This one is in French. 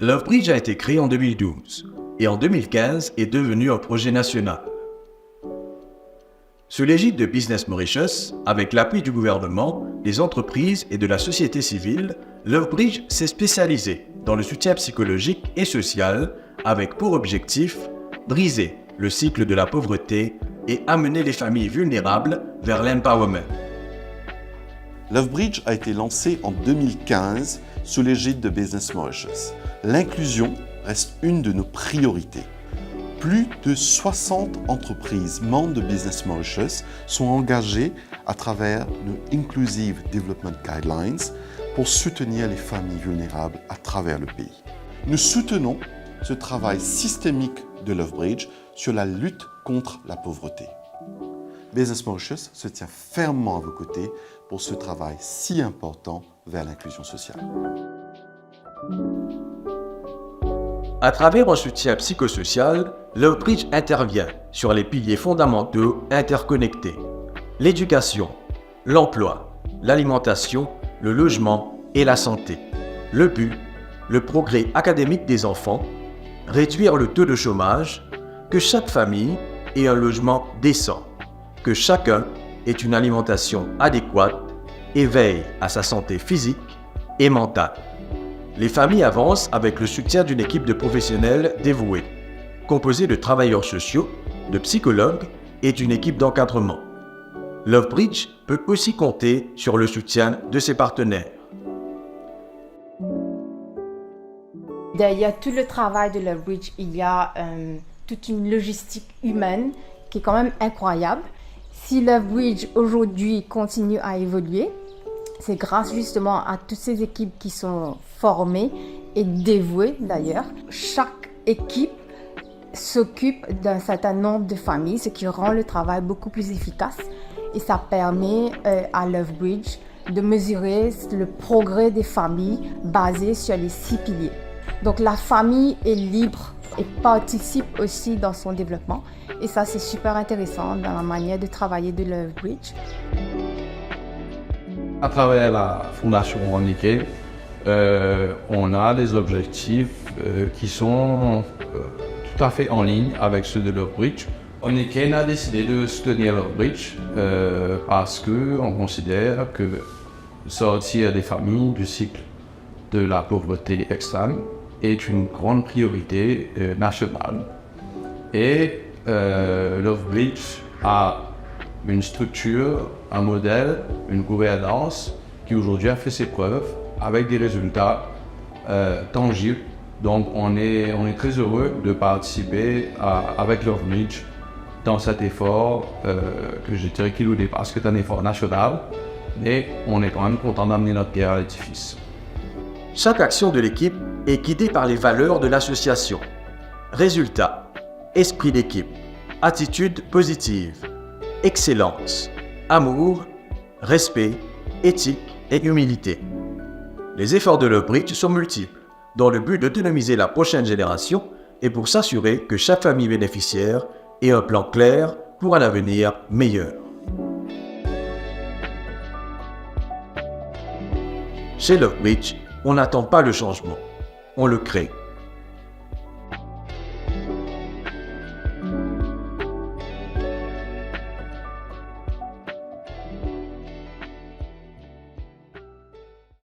Lovebridge a été créé en 2012 et en 2015 est devenu un projet national. Sous l'égide de Business Mauritius, avec l'appui du gouvernement, des entreprises et de la société civile, Lovebridge s'est spécialisé dans le soutien psychologique et social avec pour objectif briser le cycle de la pauvreté et amener les familles vulnérables vers l'empowerment. Lovebridge a été lancé en 2015 sous l'égide de Business Mauritius. L'inclusion reste une de nos priorités. Plus de 60 entreprises membres de Business Mauritius sont engagées à travers nos Inclusive Development Guidelines pour soutenir les familles vulnérables à travers le pays. Nous soutenons ce travail systémique de Lovebridge sur la lutte contre la pauvreté. Business Mauritius se tient fermement à vos côtés pour ce travail si important vers l'inclusion sociale. À travers un soutien psychosocial, Lovebridge intervient sur les piliers fondamentaux interconnectés: l'éducation, l'emploi, l'alimentation, le logement et la santé. Le but, le progrès académique des enfants, réduire le taux de chômage, que chaque famille ait un logement décent, que chacun ait une alimentation adéquate et veille à sa santé physique et mentale. Les familles avancent avec le soutien d'une équipe de professionnels dévoués, composée de travailleurs sociaux, de psychologues et d'une équipe d'encadrement. Lovebridge peut aussi compter sur le soutien de ses partenaires. Derrière tout le travail de Lovebridge, il y a toute une logistique humaine qui est quand même incroyable. Si Lovebridge aujourd'hui continue à évoluer, c'est grâce justement à toutes ces équipes qui sont formées et dévouées d'ailleurs. Chaque équipe s'occupe d'un certain nombre de familles, ce qui rend le travail beaucoup plus efficace. Et ça permet à Lovebridge de mesurer le progrès des familles basé sur les 6 piliers. Donc la famille est libre et participe aussi dans son développement. Et ça, c'est super intéressant dans la manière de travailler de Lovebridge. À travers la Fondation Roniquet, on a des objectifs qui sont tout à fait en ligne avec ceux de Lovebridge. Roniquet a décidé de soutenir Lovebridge parce qu'on considère que sortir des familles du cycle de la pauvreté extrême est une grande priorité nationale. Et Lovebridge a une structure, un modèle, une gouvernance qui aujourd'hui a fait ses preuves avec des résultats tangibles. Donc on est très heureux de participer avec Lovebridge dans cet effort que je dirais qu'il nous dépasse, que c'est un effort national, mais on est quand même content d'amener notre pierre à l'édifice. Chaque action de l'équipe est guidée par les valeurs de l'association. Résultat, esprit d'équipe, attitude positive, excellence, amour, respect, éthique et humilité. Les efforts de Lovebridge sont multiples, dans le but d'autonomiser la prochaine génération et pour s'assurer que chaque famille bénéficiaire ait un plan clair pour un avenir meilleur. Chez Lovebridge, on n'attend pas le changement, on le crée.